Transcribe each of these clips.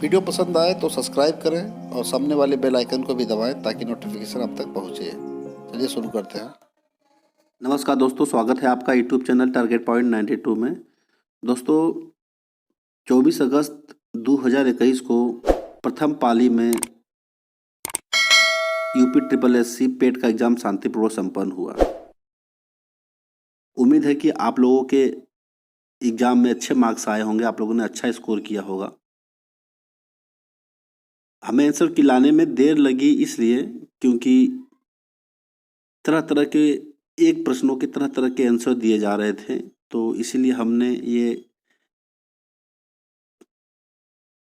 Video पसंद आए तो सब्सक्राइब करें और सामने वाले बेल आइकन को भी दबाएं ताकि नोटिफिकेशन आप तक पहुंचे। चलिए शुरू करते हैं। नमस्कार दोस्तों, स्वागत है आपका यूट्यूब चैनल टारगेट पॉइंट 92 में। दोस्तों 24 अगस्त 2021 को प्रथम पाली में यूपी ट्रिपल एससी पेट का एग्ज़ाम शांतिपूर्वक संपन्न हुआ। उम्मीद है कि आप लोगों के एग्ज़ाम में अच्छे मार्क्स आए होंगे, आप लोगों ने अच्छा स्कोर किया होगा। हमें आंसर की लाने में देर लगी इसलिए क्योंकि तरह तरह के एक प्रश्नों के तरह तरह के आंसर दिए जा रहे थे, तो इसीलिए हमने ये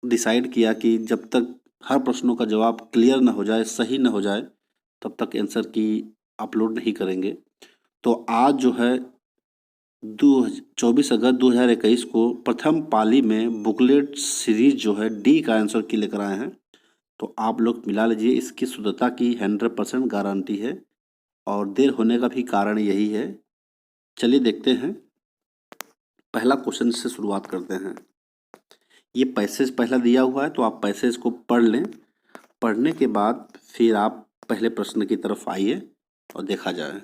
डिसाइड किया कि जब तक हर प्रश्नों का जवाब क्लियर ना हो जाए, सही ना हो जाए, तब तक आंसर की अपलोड नहीं करेंगे। तो आज जो है 24 अगस्त 2021 को प्रथम पाली में बुकलेट सीरीज जो है डी का आंसर की लेकर आए हैं। तो आप लोग मिला लीजिए, इसकी शुद्धता की 100% गारंटी है और देर होने का भी कारण यही है। चलिए देखते हैं, पहला क्वेश्चन से शुरुआत करते हैं। ये पैसेज पहला दिया हुआ है तो आप पैसेज को पढ़ लें। पढ़ने के बाद फिर आप पहले प्रश्न की तरफ आइए और देखा जाए।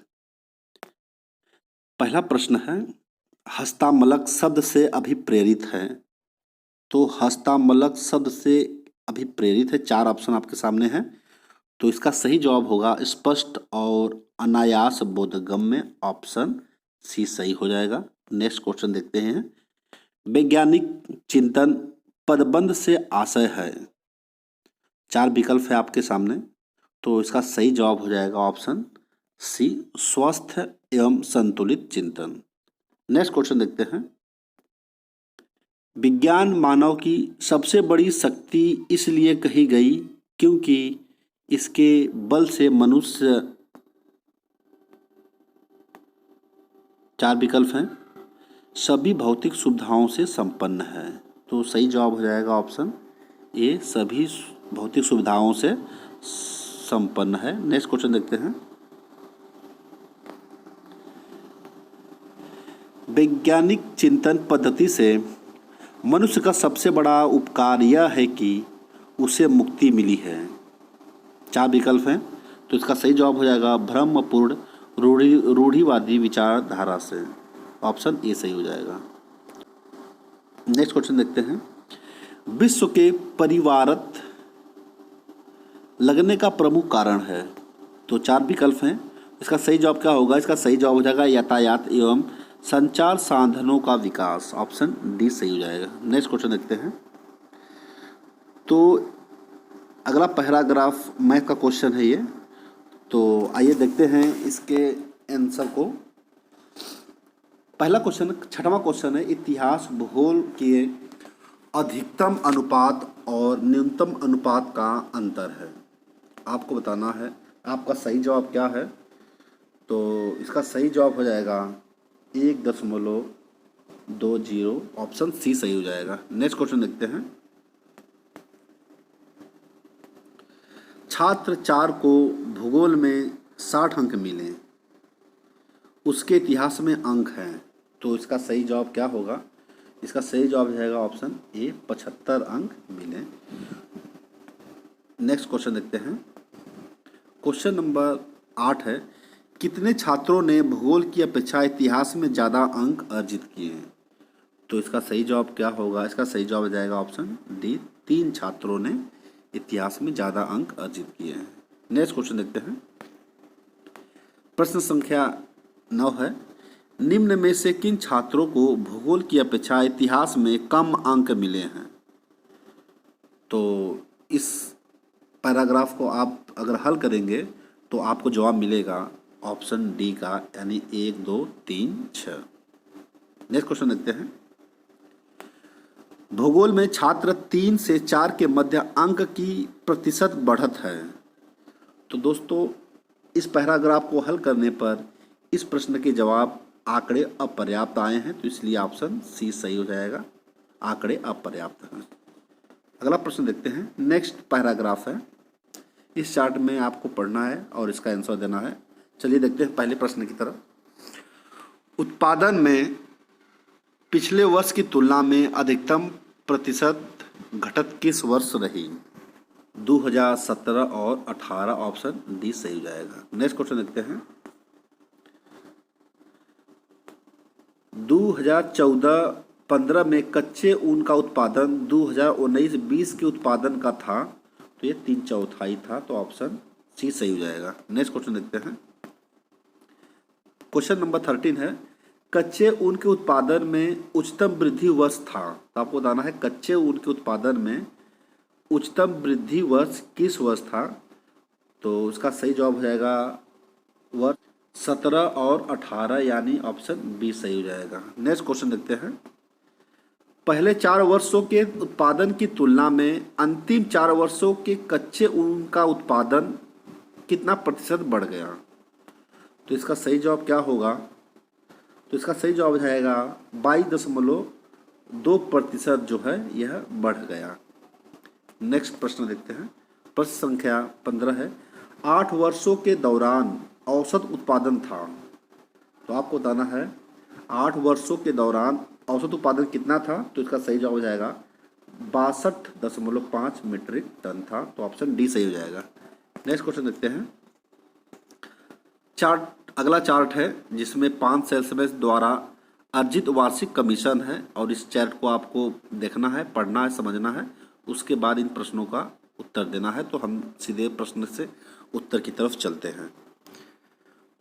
पहला प्रश्न है, हस्तामलक शब्द से अभिप्रेरित है। तो हस्तामलक शब्द से अभिप्रेरित है, 4 ऑप्शन आपके सामने हैं। तो इसका सही जवाब होगा स्पष्ट और अनायास बोधगम्य, ऑप्शन सी सही हो जाएगा। नेक्स्ट क्वेश्चन देखते हैं। वैज्ञानिक चिंतन पदबंध से आशय है। 4 विकल्प है आपके सामने, तो इसका सही जवाब हो जाएगा ऑप्शन सी स्वस्थ एवं संतुलित चिंतन। नेक्स्ट क्वेश्चन देखते हैं। विज्ञान मानव की सबसे बड़ी शक्ति इसलिए कही गई क्योंकि इसके बल से मनुष्य, 4 विकल्प हैं, सभी भौतिक सुविधाओं से संपन्न है। तो सही जवाब हो जाएगा ऑप्शन ए, सभी भौतिक सुविधाओं से संपन्न है। नेक्स्ट क्वेश्चन देखते हैं। वैज्ञानिक चिंतन पद्धति से मनुष्य का सबसे बड़ा उपकार यह है कि उसे मुक्ति मिली है। 4 विकल्प हैं, तो इसका सही जवाब हो जाएगा ब्रह्मपूर्ण रूढ़िवादी विचारधारा से, ऑप्शन ए सही हो जाएगा। नेक्स्ट क्वेश्चन देखते हैं। विश्व के परिवारत लगने का प्रमुख कारण है। तो 4 विकल्प हैं, इसका सही जवाब क्या होगा? इसका सही जवाब हो जाएगा यातायात एवं संचार साधनों का विकास, ऑप्शन डी सही हो जाएगा। नेक्स्ट क्वेश्चन देखते हैं। तो अगला पैराग्राफ मैथ का क्वेश्चन है ये, तो आइए देखते हैं इसके आंसर को। पहला क्वेश्चन, 6वां क्वेश्चन है, इतिहास भूगोल के अधिकतम अनुपात और न्यूनतम अनुपात का अंतर है। आपको बताना है आपका सही जवाब क्या है। तो इसका सही जवाब हो जाएगा 1.20, ऑप्शन सी सही हो जाएगा। नेक्स्ट क्वेश्चन देखते हैं। छात्र 4 को भूगोल में 60 अंक मिले, उसके इतिहास में अंक हैं। तो इसका सही जवाब क्या होगा? इसका सही जवाब हो जाएगा ऑप्शन ए, 75 अंक मिले। नेक्स्ट क्वेश्चन देखते हैं। क्वेश्चन नंबर 8 है, कितने छात्रों ने भूगोल की अपेक्षा इतिहास में ज़्यादा अंक अर्जित किए हैं? तो इसका सही जवाब क्या होगा? इसका सही जवाब हो जाएगा ऑप्शन डी, 3 छात्रों ने इतिहास में ज़्यादा अंक अर्जित किए हैं। नेक्स्ट क्वेश्चन देखते हैं। प्रश्न संख्या 9 है, निम्न में से किन छात्रों को भूगोल की अपेक्षा इतिहास में कम अंक मिले हैं? तो इस पैराग्राफ को आप अगर हल करेंगे तो आपको जवाब मिलेगा ऑप्शन डी का, यानी 1, 2, 3, 6। नेक्स्ट क्वेश्चन देखते हैं। भूगोल में छात्र 3 से 4 के मध्य अंक की प्रतिशत बढ़त है। तो दोस्तों इस पैराग्राफ को हल करने पर इस प्रश्न के जवाब आंकड़े अपर्याप्त आए हैं, तो इसलिए ऑप्शन सी सही हो जाएगा, आंकड़े अपर्याप्त हैं। अगला प्रश्न देखते हैं। नेक्स्ट पैराग्राफ है, इस चार्ट में आपको पढ़ना है और इसका आंसर देना है। चलिए देखते हैं पहले प्रश्न की तरफ। उत्पादन में पिछले वर्ष की तुलना में अधिकतम प्रतिशत घटत किस वर्ष रही? 2017 और 18 ऑप्शन डी सही हो जाएगा। नेक्स्ट क्वेश्चन देखते हैं। 2014-15 में कच्चे ऊन का उत्पादन 2019-20 के उत्पादन का था, तो ये 3/4 था, तो ऑप्शन सी सही हो जाएगा। नेक्स्ट क्वेश्चन देखते हैं। क्वेश्चन नंबर 13 है, कच्चे ऊन के उत्पादन में उच्चतम वृद्धि वर्ष था। तो आपको बताना है कच्चे ऊन के उत्पादन में उच्चतम वृद्धि वर्ष किस वर्ष था। तो उसका सही जवाब हो जाएगा वर्ष 17 और 18, यानी ऑप्शन बी सही हो जाएगा। नेक्स्ट क्वेश्चन देखते हैं। पहले 4 वर्षों के उत्पादन की तुलना में अंतिम 4 वर्षों के कच्चे ऊन का उत्पादन कितना प्रतिशत बढ़ गया? तो इसका सही जवाब क्या होगा? तो इसका सही जवाब हो जाएगा 22.2% जो है यह बढ़ गया। नेक्स्ट प्रश्न देखते हैं। प्रश्न संख्या 15 है, 8 वर्षों के दौरान औसत उत्पादन था। तो आपको बताना है 8 वर्षों के दौरान औसत उत्पादन कितना था। तो इसका सही जवाब हो जाएगा 62.5 मीट्रिक टन था, तो ऑप्शन डी सही हो जाएगा। नेक्स्ट क्वेश्चन देखते हैं। अगला चार्ट है जिसमें 5 सेल्समैन द्वारा अर्जित वार्षिक कमीशन है, और इस चार्ट को आपको देखना है, पढ़ना है, समझना है, उसके बाद इन प्रश्नों का उत्तर देना है। तो हम सीधे प्रश्न से उत्तर की तरफ चलते हैं।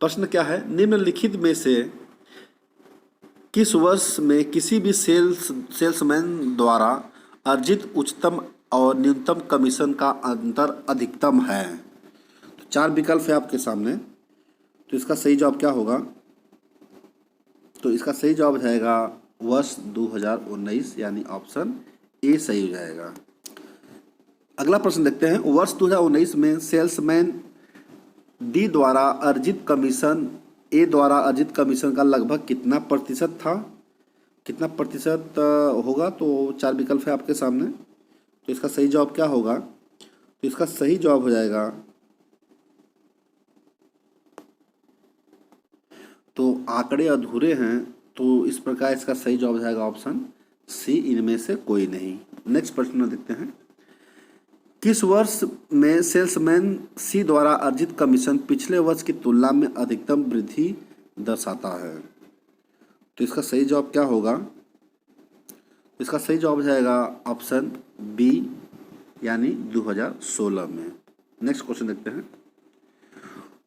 प्रश्न क्या है, निम्नलिखित में से किस वर्ष में किसी भी सेल्समैन द्वारा अर्जित उच्चतम और न्यूनतम कमीशन का अंतर अधिकतम है? तो 4 विकल्प है आपके सामने, तो इसका सही जवाब क्या होगा? तो इसका सही जवाब हो जाएगा वर्ष 2019, यानी ऑप्शन ए सही हो जाएगा। अगला प्रश्न देखते हैं। वर्ष 2019 में सेल्समैन डी द्वारा अर्जित कमीशन ए द्वारा अर्जित कमीशन का लगभग कितना प्रतिशत था? कितना प्रतिशत होगा? तो 4 विकल्प है आपके सामने, तो इसका सही जवाब क्या होगा? तो इसका सही जवाब हो जाएगा, तो आंकड़े अधूरे हैं, तो इस प्रकार इसका सही जवाब हो जाएगा ऑप्शन सी, इनमें से कोई नहीं। नेक्स्ट प्रश्न देखते हैं। किस वर्ष में सेल्समैन सी द्वारा अर्जित कमीशन पिछले वर्ष की तुलना में अधिकतम वृद्धि दर्शाता है? तो इसका सही जवाब क्या होगा? इसका सही जवाब हो जाएगा ऑप्शन बी, यानी 2016 में। नेक्स्ट क्वेश्चन देखते हैं।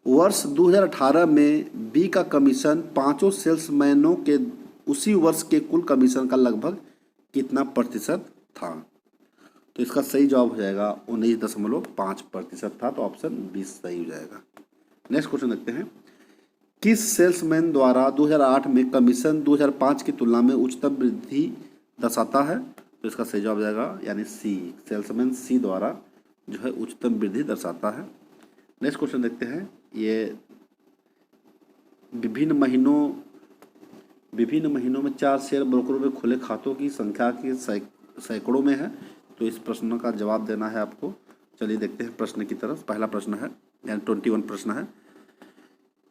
वर्ष 2018 में बी का कमीशन 5 सेल्समैनों के उसी वर्ष के कुल कमीशन का लगभग कितना प्रतिशत था? तो इसका सही जवाब हो जाएगा 19.5% था, तो ऑप्शन बी सही हो जाएगा। नेक्स्ट क्वेश्चन देखते हैं। किस सेल्समैन द्वारा 2008 में कमीशन 2005 की तुलना में उच्चतम वृद्धि दर्शाता है? तो इसका सही जवाब हो जाएगा, यानी सी, सेल्समैन सी द्वारा जो है उच्चतम वृद्धि दर्शाता है। नेक्स्ट क्वेश्चन देखते हैं। ये विभिन्न महीनों में 4 शेयर ब्रोकरों में खुले खातों की संख्या की सैकड़ों में है, तो इस प्रश्न का जवाब देना है आपको। चलिए देखते हैं प्रश्न की तरफ। पहला प्रश्न है, यानी 21 प्रश्न है,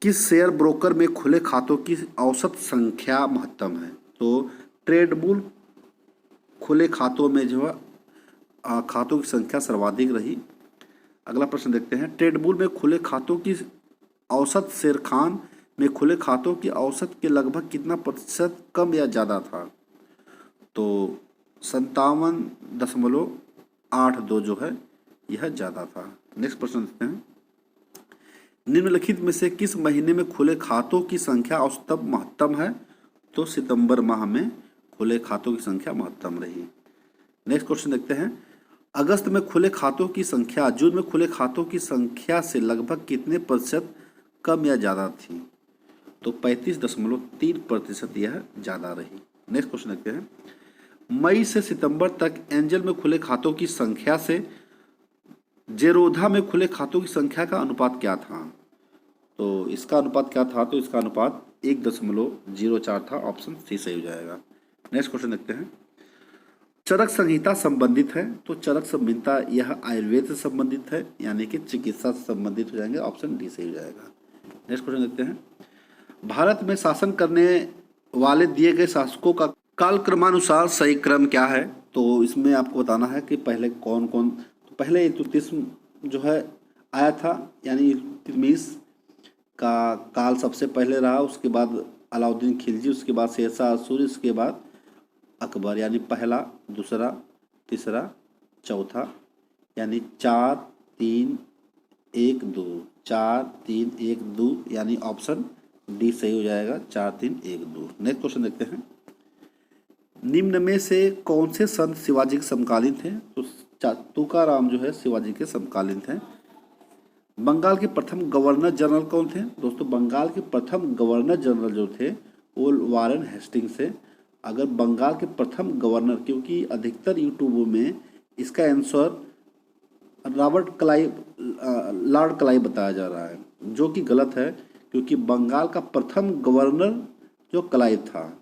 किस शेयर ब्रोकर में खुले खातों की औसत संख्या महत्तम है? तो ट्रेडबुल खुले खातों में जो है खातों की संख्या सर्वाधिक रही। अगला प्रश्न देखते हैं। ट्रेडबुल में खुले खातों की औसत शेर खान में खुले खातों की औसत के लगभग कितना प्रतिशत कम या ज़्यादा था? तो 57.82 जो है यह ज़्यादा था। नेक्स्ट प्रश्न देखते हैं। निम्नलिखित में से किस महीने में खुले खातों की संख्या औसतम महत्तम है? तो सितंबर माह में खुले खातों की संख्या महत्तम रही। नेक्स्ट क्वेश्चन देखते हैं। अगस्त में खुले खातों की संख्या जून में खुले खातों की संख्या से लगभग कितने प्रतिशत कम या ज़्यादा थी? तो 35.3% यह ज़्यादा रही। नेक्स्ट क्वेश्चन देखते हैं। मई से सितंबर तक एंजल में खुले खातों की संख्या से जेरोधा में खुले खातों की संख्या का अनुपात क्या था? तो इसका अनुपात क्या था? तो इसका अनुपात 1.04 था। ऑप्शन सी सही हो जाएगा। नेक्स्ट क्वेश्चन देखते हैं। चरक संहिता संबंधित है, तो चरक संहिता यह आयुर्वेद से संबंधित है, यानी कि चिकित्सा से संबंधित हो जाएंगे। ऑप्शन डी सही हो जाएगा। नेक्स्ट क्वेश्चन देखते हैं। भारत में शासन करने वाले दिए गए शासकों का कालक्रमानुसार सही क्रम क्या है? तो इसमें आपको बताना है कि पहले कौन कौन, तो पहले इल्तुतमिश जो है आया था, यानी इल्तुतमिश का काल सबसे पहले रहा, उसके बाद अलाउद्दीन खिलजी, उसके बाद शेरशाह सूरी, उसके बाद अकबर, यानी पहला, दूसरा, तीसरा, चौथा, यानी 4 3 1 2, 4 3 1 2, यानी ऑप्शन डी सही हो जाएगा, 4 3 1 2। नेक्स्ट क्वेश्चन देखते हैं, निम्न में से कौन से संत शिवाजी के समकालीन थे? तो तुकाराम जो है शिवाजी के समकालीन थे। बंगाल के प्रथम गवर्नर जनरल कौन थे? दोस्तों बंगाल के प्रथम गवर्नर जनरल जो थे वो वारेन हेस्टिंग्स थे। अगर बंगाल के प्रथम गवर्नर, क्योंकि अधिकतर यूट्यूबों में इसका आंसर लॉर्ड क्लाइव बताया जा रहा है, जो कि गलत है, क्योंकि बंगाल का प्रथम गवर्नर जो क्लाइव था,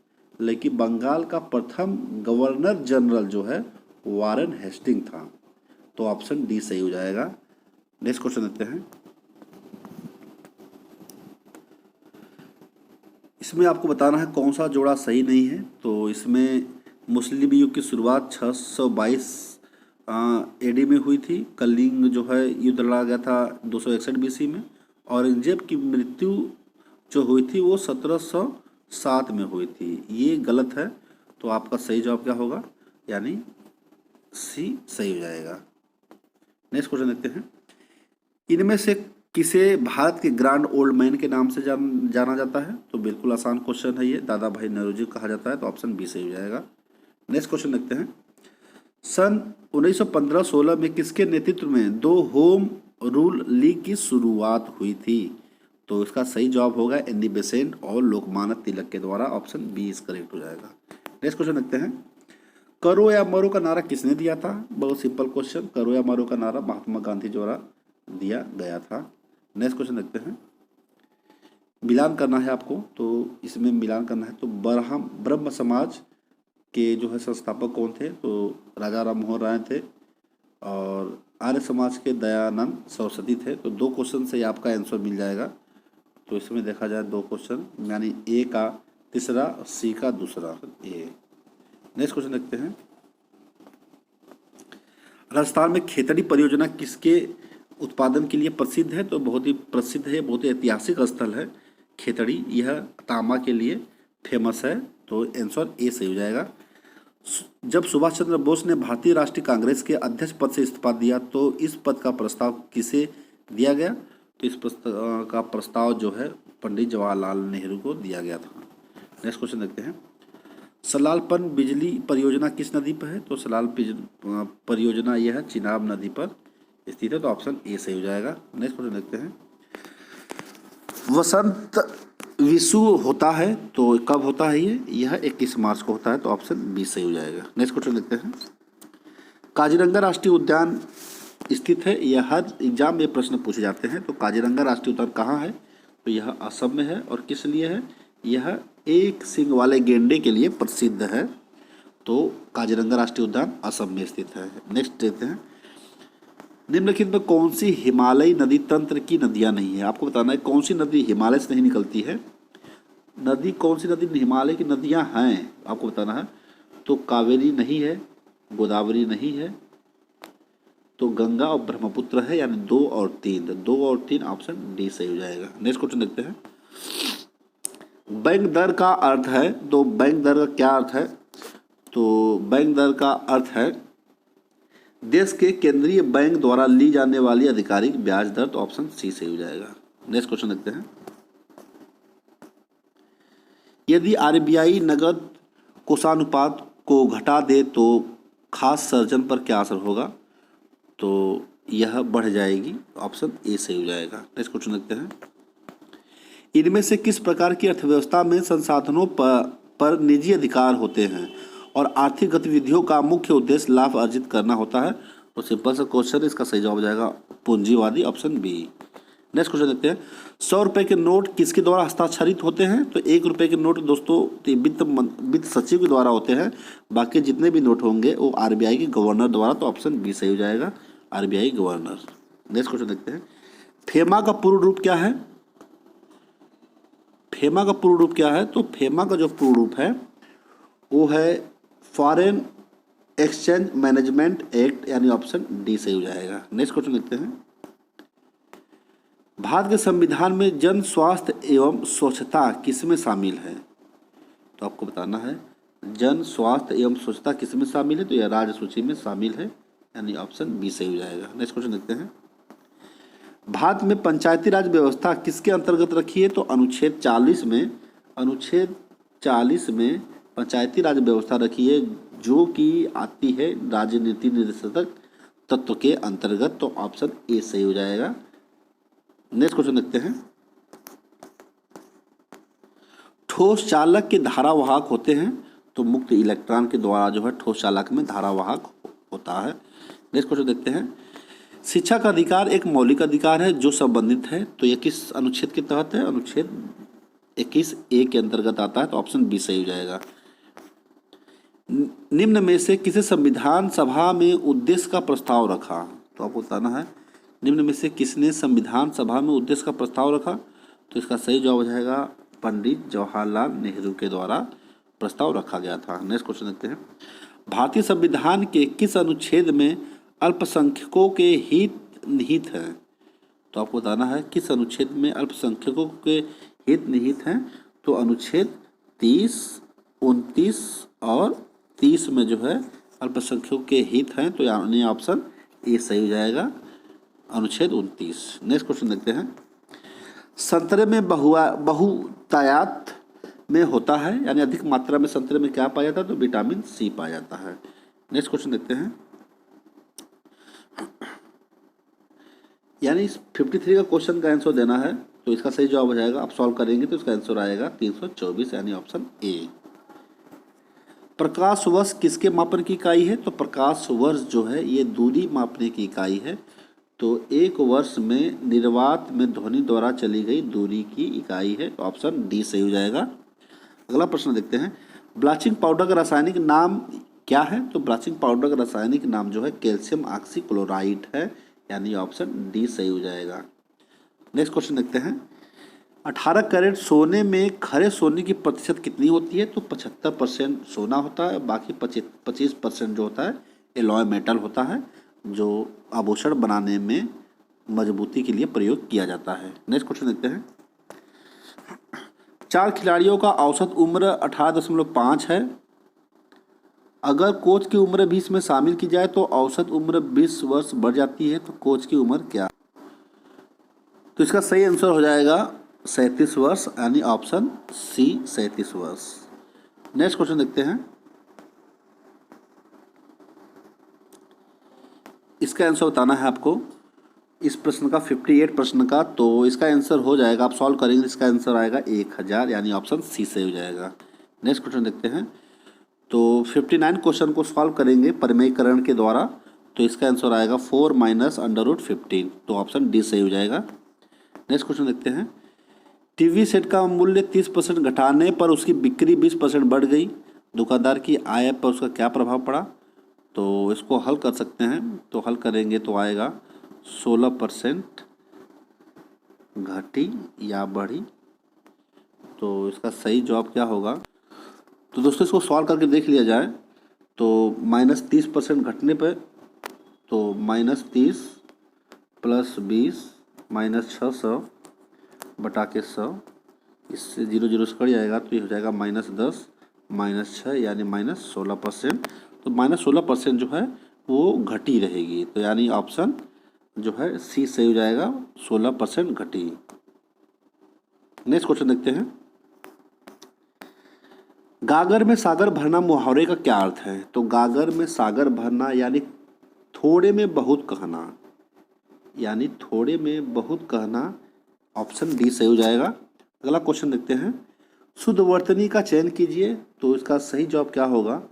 लेकिन बंगाल का प्रथम गवर्नर जनरल जो है वारेन हेस्टिंग था। तो ऑप्शन डी सही हो जाएगा। नेक्स्ट क्वेश्चन देखते हैं, इसमें आपको बताना है कौन सा जोड़ा सही नहीं है। तो इसमें मुस्लिम युग की शुरुआत 622 एडी में हुई थी। कलिंग जो है युद्ध लड़ा गया था 261 बीसी में। औरंगजेब की मृत्यु जो हुई थी वो 1707 में हुई थी। ये गलत है, तो आपका सही जवाब क्या होगा, यानी सी सही हो जाएगा। नेक्स्ट क्वेश्चन देखते हैं, इनमें से किसे भारत के ग्रैंड ओल्ड मैन के नाम से जाना जाता है? तो बिल्कुल आसान क्वेश्चन है ये, दादा भाई नौरोजी कहा जाता है, तो ऑप्शन बी सही हो जाएगा। नेक्स्ट क्वेश्चन देखते हैं, सन 1915-16 में किसके नेतृत्व में 2 होम रूल लीग की शुरुआत हुई थी? तो इसका सही जवाब होगा एनी बेसेंट और लोकमान्य तिलक के द्वारा, ऑप्शन बी इज करेक्ट हो जाएगा। नेक्स्ट क्वेश्चन देखते हैं, करो या मरो का नारा किसने दिया था? बहुत सिंपल क्वेश्चन, करो या मरो का नारा महात्मा गांधी द्वारा दिया गया था। नेक्स्ट क्वेश्चन देखते हैं, मिलान करना है आपको, तो इसमें मिलान करना है। तो ब्रह्म समाज के जो है संस्थापक कौन थे? तो राजा राम मोहन राय थे, और आर्य समाज के दयानंद सरस्वती थे। तो 2 क्वेश्चन से आपका आंसर मिल जाएगा। तो इसमें देखा जाए 2 क्वेश्चन, यानी ए का तीसरा, सी का दूसरा, ए। नेक्स्ट क्वेश्चन देखते हैं, राजस्थान में खेतड़ी परियोजना किसके उत्पादन के लिए प्रसिद्ध है? तो बहुत ही प्रसिद्ध है, बहुत ही ऐतिहासिक स्थल है खेतड़ी, यह तांबा के लिए फेमस है। तो आंसर ए सही हो जाएगा। जब सुभाष चंद्र बोस ने भारतीय राष्ट्रीय कांग्रेस के अध्यक्ष पद से इस्तीफा दिया तो इस पद का प्रस्ताव किसे दिया गया? तो इस का प्रस्ताव जो है पंडित जवाहरलाल नेहरू को दिया गया था। नेक्स्ट क्वेश्चन देखते हैं, सलालपन बिजली परियोजना किस नदी पर है? तो सलाल परियोजना यह है चिनाब नदी पर स्थित है, तो ऑप्शन ए सही हो जाएगा। नेक्स्ट क्वेश्चन देखते हैं, वसंत विषु होता है तो कब होता है यह 21 मार्च को होता है, तो ऑप्शन बी सही हो जाएगा। नेक्स्ट क्वेश्चन देखते हैं, काजीरंगा राष्ट्रीय उद्यान स्थित है, यह हर एग्जाम में प्रश्न पूछे जाते हैं। तो काजीरंगा राष्ट्रीय उद्यान कहाँ है? तो यह असम में है, और किस लिए है? यह एक सींग वाले गेंडे के लिए प्रसिद्ध है। तो काजीरंगा राष्ट्रीय उद्यान असम में स्थित है। नेक्स्ट देखते हैं, निम्नलिखित में कौन सी हिमालयी नदी तंत्र की नदियां नहीं है? आपको बताना है कौन सी नदी हिमालय से नहीं निकलती है। नदी कौन सी नदी हिमालय की नदियां हैं आपको बताना है। तो कावेरी नहीं है, गोदावरी नहीं है, तो गंगा और ब्रह्मपुत्र है, यानी 2 और 3। 2 और 3 ऑप्शन डी सही हो जाएगा। नेक्स्ट क्वेश्चन देखते हैं, बैंक दर का अर्थ है, तो बैंक दर का क्या अर्थ है? तो बैंक दर का अर्थ है देश के केंद्रीय बैंक द्वारा ली जाने वाली आधिकारिक ब्याज दर, तो ऑप्शन सी सही हो जाएगा। नेक्स्ट क्वेश्चन देखते हैं, यदि आरबीआई नगद कोषानुपात को घटा दे तो खास सर्जन पर क्या असर होगा? तो यह बढ़ जाएगी, ऑप्शन ए सही हो जाएगा। नेक्स्ट क्वेश्चन देखते हैं, इनमें से किस प्रकार की अर्थव्यवस्था में संसाधनों पर निजी अधिकार होते हैं और आर्थिक गतिविधियों का मुख्य उद्देश्य लाभ अर्जित करना होता है? तो सिंपल सा क्वेश्चन, इसका सही जवाब हो जाएगा पूंजीवादी, ऑप्शन बी। नेक्स्ट क्वेश्चन देखते हैं, 100 रुपये के नोट किसके द्वारा हस्ताक्षरित होते हैं? तो 1 रुपये के नोट दोस्तों वित्त सचिव के द्वारा होते हैं, बाकी जितने भी नोट होंगे वो आरबीआई के गवर्नर द्वारा, तो ऑप्शन बी सही हो जाएगा, आरबीआई गवर्नर। नेक्स्ट क्वेश्चन देखते हैं, फेमा का पूर्ण रूप क्या है? फेमा का पूर्ण रूप क्या है? तो फेमा का जो पूर्ण रूप है वो है फॉरेन एक्सचेंज मैनेजमेंट एक्ट यानी ऑप्शन डी सही हो जाएगा। नेक्स्ट क्वेश्चन देखते हैं। भारत के संविधान में जन स्वास्थ्य एवं स्वच्छता किसमें शामिल है? तो आपको बताना है जन स्वास्थ्य एवं स्वच्छता किसमें शामिल है, तो यह राज्य सूची में शामिल है यानी ऑप्शन बी सही हो जाएगा। नेक्स्ट क्वेश्चन देखते हैं। भारत में पंचायती राज व्यवस्था किसके अंतर्गत रखी है? तो अनुच्छेद 40 में पंचायती राज व्यवस्था रखी है, जो कि आती है राजनीति निर्देशक तत्व के अंतर्गत, तो ऑप्शन ए सही हो जाएगा। नेक्स्ट क्वेश्चन देखते हैं। ठोस चालक के धारावाहक होते हैं, तो मुक्त इलेक्ट्रॉन के द्वारा जो है ठोस चालक में धारावाहक होता है। नेक्स्ट क्वेश्चन देखते हैं। शिक्षा का अधिकार एक मौलिक अधिकार है जो संबंधित है, तो यह किस अनुच्छेद के तहत है? अनुच्छेद 21A के अंतर्गत आता है, तो ऑप्शन बी सही हो जाएगा। निम्न में से किसे संविधान सभा में उद्देश्य का प्रस्ताव रखा? तो आपको बताना है निम्न में से किसने संविधान सभा में उद्देश्य का प्रस्ताव रखा? तो इसका सही जवाब हो जाएगा पंडित जवाहरलाल नेहरू के द्वारा प्रस्ताव रखा गया था। नेक्स्ट क्वेश्चन देखते हैं। भारतीय संविधान के किस अनुच्छेद में अल्पसंख्यकों के हित निहित हैं? तो आपको बताना है किस अनुच्छेद में अल्पसंख्यकों के हित निहित हैं? तो अनुच्छेद 30, 29 और 30 में जो है अल्पसंख्यकों के हित हैं, तो यानी ऑप्शन ए सही हो जाएगा, अनुच्छेद 29। नेक्स्ट क्वेश्चन देखते हैं। संतरे में बहुतायत में होता है, यानी अधिक मात्रा में संतरे में क्या पाया जाता है? तो विटामिन सी पाया जाता है। नेक्स्ट क्वेश्चन देखते हैं। यानी 53 का क्वेश्चन का आंसर देना है, तो इसका सही जवाब हो जाएगा, आप सॉल्व करेंगे तो इसका आंसर आएगा 324 यानी ऑप्शन ए। प्रकाश वर्ष किसके मापन की इकाई है? तो प्रकाश वर्ष जो है ये दूरी मापने की इकाई है, तो एक वर्ष में निर्वात में ध्वनि द्वारा चली गई दूरी की इकाई है, तो ऑप्शन डी सही हो जाएगा। अगला प्रश्न देखते हैं। ब्लीचिंग पाउडर का रासायनिक नाम क्या है? तो ब्लीचिंग पाउडर का रासायनिक नाम जो है कैल्शियम ऑक्सीक्लोराइड है, यानी ऑप्शन डी सही हो जाएगा। नेक्स्ट क्वेश्चन देखते हैं। 18 कैरेट सोने में खरे सोने की प्रतिशत कितनी होती है? तो 75% सोना होता है, बाकी 25% जो होता है एलॉय मेटल होता है, जो आभूषण बनाने में मजबूती के लिए प्रयोग किया जाता है। नेक्स्ट क्वेश्चन देखते हैं। 4 खिलाड़ियों का औसत उम्र 18.5 है। अगर कोच की उम्र भी इसमें शामिल की जाए तो औसत उम्र 20 वर्ष बढ़ जाती है, तो कोच की उम्र क्या? तो इसका सही आंसर हो जाएगा 37 वर्ष यानी ऑप्शन सी 37 वर्ष। नेक्स्ट क्वेश्चन देखते हैं। इसका आंसर बताना है आपको इस प्रश्न का, 58 प्रश्न का, तो इसका आंसर हो जाएगा, आप सॉल्व करेंगे इसका आंसर आएगा 1000 यानी ऑप्शन सी से हो जाएगा। नेक्स्ट क्वेश्चन देखते हैं। तो 59 क्वेश्चन को सॉल्व करेंगे परिमेयकरण के द्वारा, तो इसका आंसर आएगा 4 - √15, तो ऑप्शन डी सही हो जाएगा। नेक्स्ट क्वेश्चन देखते हैं। टीवी सेट का मूल्य 30% घटाने पर उसकी बिक्री 20% बढ़ गई, दुकानदार की आय पर उसका क्या प्रभाव पड़ा? तो इसको हल कर सकते हैं, तो हल करेंगे तो आएगा 16% घटी या बढ़ी, तो इसका सही जवाब क्या होगा? तो दोस्तों इसको सॉल्व करके देख लिया जाए, तो -30% घटने पर तो -30 + 20 -600 बटा के 100, इससे 0 0 से कट जाएगा, तो ये हो जाएगा -10 -6 यानी -16%, तो -16% जो है वो घटी रहेगी, तो यानी ऑप्शन जो है सी सही हो जाएगा, 16% घटी। नेक्स्ट क्वेश्चन देखते हैं। गागर में सागर भरना मुहावरे का क्या अर्थ है? तो गागर में सागर भरना यानी थोड़े में बहुत कहना, यानी थोड़े में बहुत कहना, ऑप्शन डी सही हो जाएगा। अगला क्वेश्चन देखते हैं। शुद्ध वर्तनी का चयन कीजिए, तो इसका सही जवाब क्या होगा?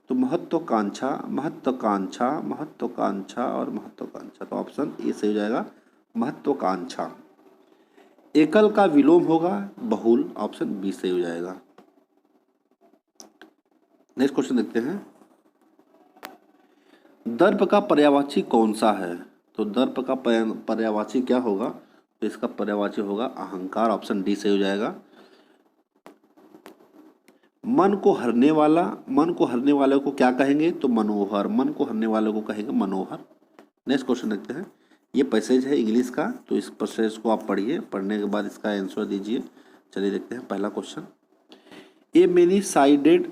तो महत्वाकांक्षा, महत्वाकांक्षा, महत्वाकांक्षा और महत्वाकांक्षा, तो ऑप्शन ए सही हो जाएगा, महत्वाकांक्षा। एकल का विलोम होगा बहुल, ऑप्शन बी सही हो जाएगा। नेक्स्ट क्वेश्चन देखते हैं। दर्प का पर्यायवाची कौन सा है? तो दर्प का पर्यायवाची क्या होगा? तो इसका पर्यायवाची होगा अहंकार, ऑप्शन डी सही हो जाएगा। मन को हरने वाले को क्या कहेंगे? तो मनोहर। मन को हरने वाले को कहेंगे मनोहर। नेक्स्ट क्वेश्चन देखते हैं। ये पैसेज है इंग्लिश का, तो इस पैसेज को आप पढ़िए, पढ़ने के बाद इसका आंसर दीजिए। चलिए देखते हैं पहला question. A many sided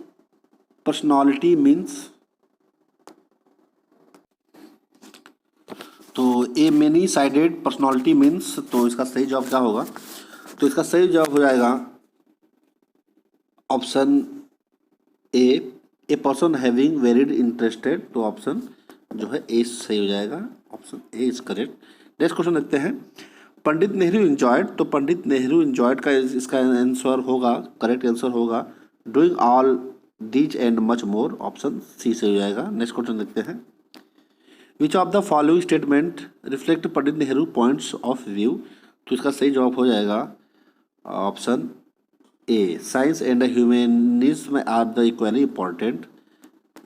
personality means, तो a many sided personality means, तो इसका सही जवाब क्या होगा? तो इसका सही जवाब हो जाएगा option a person having varied interested. तो ऑप्शन जो है ए सही हो जाएगा, option A is correct. Next question देखते हैं। पंडित नेहरू इंजॉयड, तो पंडित नेहरू इंजॉयड का इसका आंसर होगा, करेक्ट आंसर होगा doing all these and much more, option C से हो जाएगा। नेक्स्ट क्वेश्चन देखते हैं। Which of the following statement reflect Pandit Nehru points of view, तो इसका सही जवाब हो जाएगा option A science and humanism are the equally important.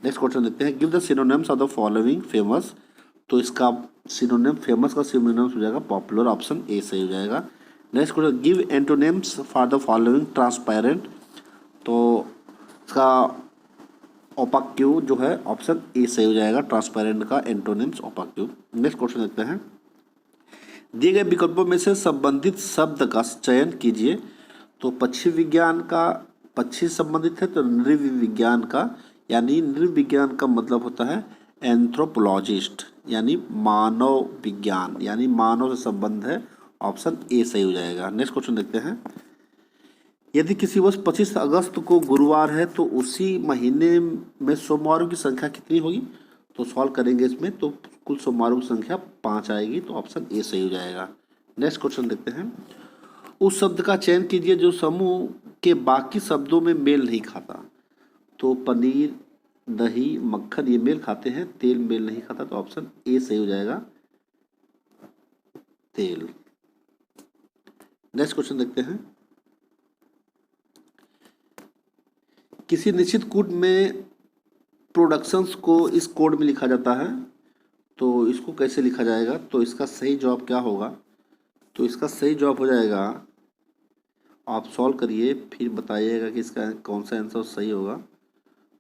Next question देखते हैं। Give the synonyms of the following famous, तो इसका सिनोनिम फेमस का सिनोनिम्स हो जाएगा पॉपुलर, ऑप्शन ए सही हो जाएगा। Next question. Give antonyms for the following transparent, तो इसका ओपाक्यू जो है ऑप्शन ए सही हो जाएगा, ट्रांसपेरेंट का एंटोनिम्स ओपाक्यू। नेक्स्ट क्वेश्चन देखते हैं। दिए गए विकल्पों में से संबंधित शब्द का चयन कीजिए, तो पक्षी विज्ञान का पक्षी संबंधित है, तो नृविज्ञान का, यानी नृविज्ञान का मतलब होता है एंथ्रोपोलॉजिस्ट, यानी मानव विज्ञान, यानी मानव से संबंध है, ऑप्शन ए सही हो जाएगा। नेक्स्ट क्वेश्चन देखते हैं। यदि किसी वर्ष 25 अगस्त को गुरुवार है तो उसी महीने में सोमवारों की संख्या कितनी होगी? तो सॉल्व करेंगे इसमें, तो कुल सोमवारों की संख्या 5 आएगी, तो ऑप्शन ए सही हो जाएगा। नेक्स्ट क्वेश्चन देखते हैं। उस शब्द का चयन कीजिए जो समूह के बाकी शब्दों में मेल नहीं खाता, तो पनीर, दही, मक्खन ये मेल खाते हैं, तेल मेल नहीं खाता, तो ऑप्शन ए सही हो जाएगा, तेल। नेक्स्ट क्वेश्चन देखते हैं। किसी निश्चित कोड में प्रोडक्शंस को इस कोड में लिखा जाता है, तो इसको कैसे लिखा जाएगा? तो इसका सही जवाब क्या होगा? तो इसका सही जवाब हो जाएगा, आप सॉल्व करिए फिर बताइएगा कि इसका कौन सा आंसर सही होगा।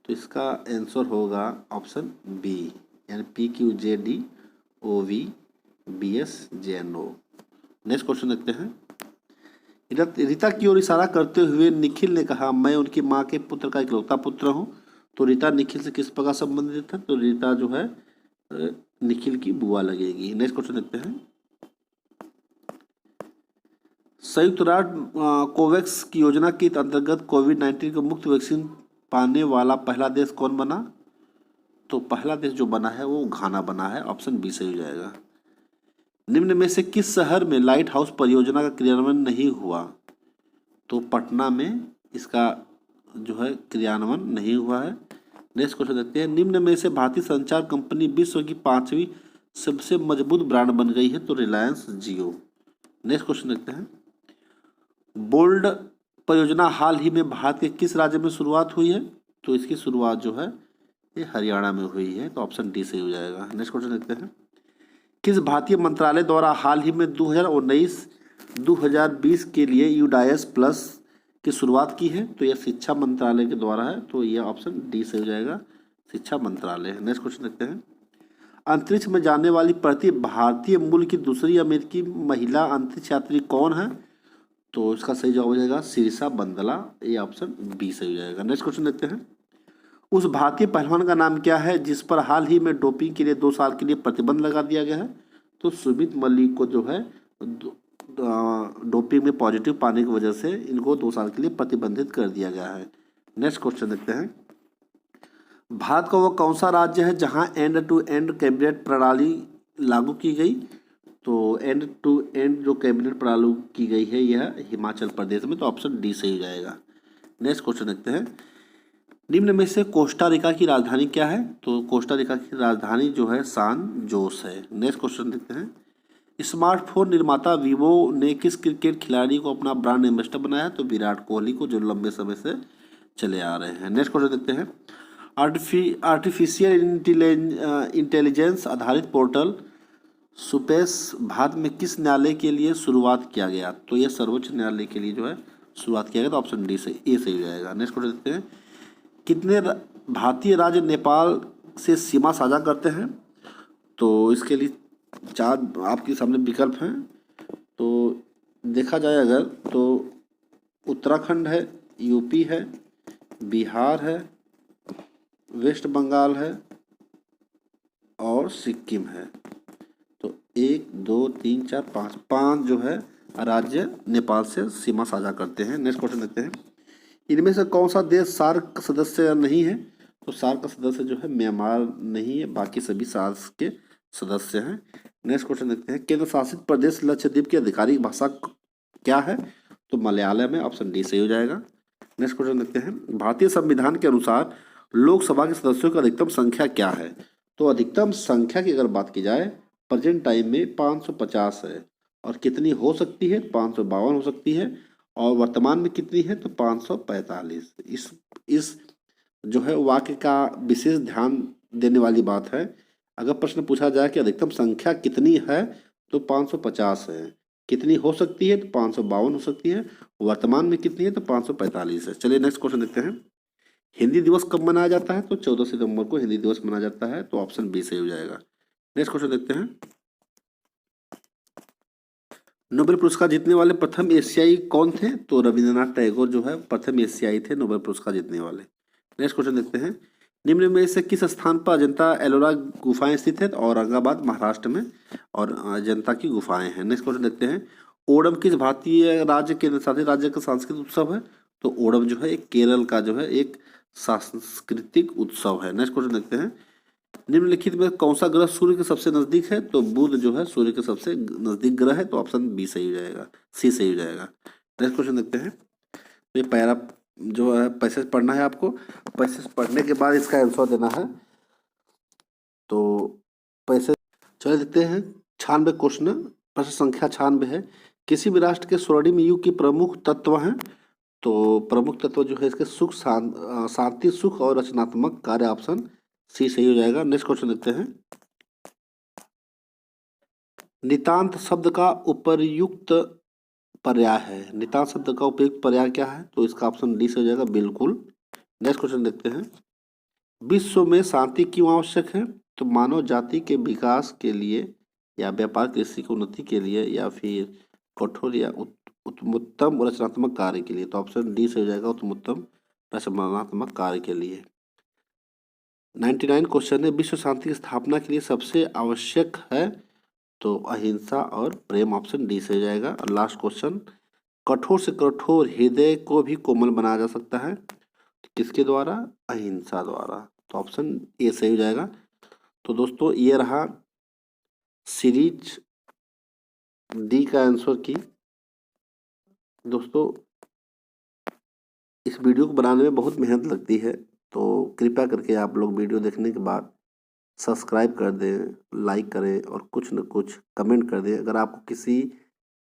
तो इसका आंसर होगा ऑप्शन बी, यानी PQZDOVBSJNO। नेक्स्ट क्वेश्चन देखते हैं। रीता की ओर इशारा करते हुए निखिल ने कहा, मैं उनकी माँ के पुत्र का इकलौता पुत्र हूँ। तो रीता निखिल से किस प्रकार संबंधित है? तो रीता जो है निखिल की बुआ लगेगी। नेक्स्ट क्वेश्चन देखते हैं। संयुक्त राष्ट्र कोवैक्स की योजना के अंतर्गत कोविड-19 को मुफ्त वैक्सीन पाने वाला पहला देश कौन बना? तो पहला देश जो बना है वो घाना बना है, ऑप्शन बी सही हो जाएगा। निम्न में से किस शहर में लाइट हाउस परियोजना का क्रियान्वयन नहीं हुआ? तो पटना में इसका जो है क्रियान्वयन नहीं हुआ है। नेक्स्ट क्वेश्चन देखते हैं। निम्न में से भारतीय संचार कंपनी विश्व की 5वीं सबसे मजबूत ब्रांड बन गई है, तो रिलायंस जियो। नेक्स्ट क्वेश्चन देखते हैं। बोल्ड परियोजना हाल ही में भारत के किस राज्य में शुरुआत हुई है? तो इसकी शुरुआत जो है ये हरियाणा में हुई है, तो ऑप्शन डी सही हो जाएगा। नेक्स्ट क्वेश्चन देखते हैं। किस भारतीय मंत्रालय द्वारा हाल ही में 2019-2020 के लिए यूडाइस प्लस की शुरुआत की है? तो यह शिक्षा मंत्रालय के द्वारा है, तो यह ऑप्शन डी से हो जाएगा, शिक्षा मंत्रालय। नेक्स्ट क्वेश्चन देखते हैं। अंतरिक्ष में जाने वाली प्रति भारतीय मूल की दूसरी अमेरिकी महिला अंतरिक्ष यात्री कौन है? तो इसका सही जवाब हो जाएगा सिरिसा बंदला, ये ऑप्शन बी सही हो जाएगा। नेक्स्ट क्वेश्चन देखते हैं। उस भारतीय पहलवान का नाम क्या है जिस पर हाल ही में डोपिंग के लिए 2 साल के लिए प्रतिबंध लगा दिया गया है? तो सुमित मलिक को जो है डोपिंग में पॉजिटिव पाने की वजह से इनको 2 साल के लिए प्रतिबंधित कर दिया गया है। नेक्स्ट क्वेश्चन देखते हैं। भारत का वो कौन सा राज्य है जहां एंड टू एंड कैबिनेट प्रणाली लागू की गई? तो एंड टू एंड जो कैबिनेट प्रणाली की गई है यह हिमाचल प्रदेश में, तो ऑप्शन डी सही हो जाएगा। नेक्स्ट क्वेश्चन देखते हैं। निम्न में से कोस्टा रिका की राजधानी क्या है? तो कोस्टा रिका की राजधानी जो है सान जोस है। नेक्स्ट क्वेश्चन देखते हैं। स्मार्टफोन निर्माता वीवो ने किस क्रिकेट खिलाड़ी को अपना ब्रांड एम्बेसडर बनाया? तो विराट कोहली को, जो लंबे समय से चले आ रहे हैं। नेक्स्ट क्वेश्चन देखते हैं। आर्टिफिशियल इंटेलिजेंस आधारित पोर्टल सुपेस भारत में किस न्यायालय के लिए शुरुआत किया गया? तो यह सर्वोच्च न्यायालय के लिए जो है शुरुआत किया गया, तो ऑप्शन डी से ए सही हो जाएगा। नेक्स्ट क्वेश्चन देखते हैं, कितने भारतीय राज्य नेपाल से सीमा साझा करते हैं? तो इसके लिए 4 आपके सामने विकल्प हैं। तो देखा जाए अगर तो उत्तराखंड है, यूपी है, बिहार है, वेस्ट बंगाल है और सिक्किम है। तो 1 2 3 4 5 जो है राज्य नेपाल से सीमा साझा करते हैं। नेक्स्ट क्वेश्चन देखते हैं, इनमें से कौन सा देश सार्क का सदस्य नहीं है? तो सार्क का सदस्य जो है म्यांमार नहीं है, बाकी सभी सार्क के सदस्य हैं। नेक्स्ट क्वेश्चन देखते हैं, केंद्र शासित प्रदेश लक्षद्वीप की आधिकारिक भाषा क्या है? तो मलयालम है, ऑप्शन डी सही हो जाएगा। नेक्स्ट क्वेश्चन देखते हैं, भारतीय संविधान के अनुसार लोकसभा के सदस्यों की अधिकतम संख्या क्या है? तो अधिकतम संख्या की अगर बात की जाए प्रेजेंट टाइम में 550 है, और कितनी हो सकती है? 552 हो सकती है, और वर्तमान में कितनी है? तो 545। इस जो है वाक्य का विशेष ध्यान देने वाली बात है। अगर प्रश्न पूछा जाए कि अधिकतम संख्या कितनी है, तो 550 है, कितनी हो सकती है? तो 552 हो सकती है, वर्तमान में कितनी है? तो 545 है। चलिए नेक्स्ट क्वेश्चन देखते हैं, हिंदी दिवस कब मनाया जाता है? तो 14 सितंबर को हिंदी दिवस मनाया जाता है, तो ऑप्शन बी सही हो जाएगा। नेक्स्ट क्वेश्चन देखते हैं, नोबेल पुरस्कार जीतने वाले प्रथम एशियाई कौन थे? तो रविंद्रनाथ टैगोर जो है प्रथम एशियाई थे नोबेल पुरस्कार जीतने वाले। नेक्स्ट क्वेश्चन देखते हैं, निम्न में से किस स्थान पर अजंता एलोरा गुफाएं स्थित है? तो औरंगाबाद महाराष्ट्र में और अजंता की गुफाएं हैं। नेक्स्ट क्वेश्चन देखते हैं, ओणम किस भारतीय राज्य केंद्र शासित राज्य का सांस्कृतिक उत्सव है? तो ओणम जो है एक केरल का जो है एक सांस्कृतिक उत्सव है। नेक्स्ट क्वेश्चन देखते हैं, निम्नलिखित में कौन सा ग्रह सूर्य के सबसे नजदीक है? तो बुध जो है सूर्य के सबसे नजदीक ग्रह है, तो ऑप्शन बी सही हो जाएगा, सी सही हो जाएगा। नेक्स्ट क्वेश्चन देखते हैं, तो ये पैरा जो है पैसेज पढ़ना है आपको, पैसेज पढ़ने के बाद इसका आंसर देना है। तो पैसेज चले देखते हैं, 96 क्वेश्चन, प्रश्न संख्या 96 है, किसी भी राष्ट्र के स्वर्णिम युग की प्रमुख तत्व हैं? तो प्रमुख तत्व जो है इसके सुख शांति सुख और रचनात्मक कार्य, ऑप्शन सी सही हो जाएगा। नेक्स्ट क्वेश्चन देखते हैं, नितांत शब्द का उपर्युक्त पर्याय है, नितांत शब्द का उपयुक्त पर्याय क्या है? तो इसका ऑप्शन डी से हो जाएगा, बिल्कुल। नेक्स्ट क्वेश्चन देखते हैं, विश्व में शांति क्यों आवश्यक है? तो मानव जाति के विकास के लिए, या व्यापार कृषि की उन्नति के लिए, या फिर कठोर या उत्तम रचनात्मक कार्य के लिए। तो ऑप्शन डी से हो जाएगा, उत्तम रचनात्मक कार्य के लिए। 99 क्वेश्चन है, विश्व शांति की स्थापना के लिए सबसे आवश्यक है? तो अहिंसा और प्रेम, ऑप्शन डी से हो जाएगा। और लास्ट क्वेश्चन, कठोर से कठोर हृदय को भी कोमल बनाया जा सकता है, किसके द्वारा? अहिंसा द्वारा, तो ऑप्शन ए सही हो जाएगा। तो दोस्तों ये रहा सीरीज डी का आंसर की। दोस्तों इस वीडियो को बनाने में बहुत मेहनत लगती है, तो कृपया करके आप लोग वीडियो देखने के बाद सब्सक्राइब कर दें, लाइक करें और कुछ न कुछ कमेंट कर दें। अगर आपको किसी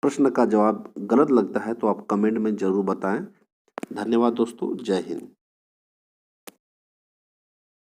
प्रश्न का जवाब गलत लगता है तो आप कमेंट में ज़रूर बताएं। धन्यवाद दोस्तों, जय हिंद।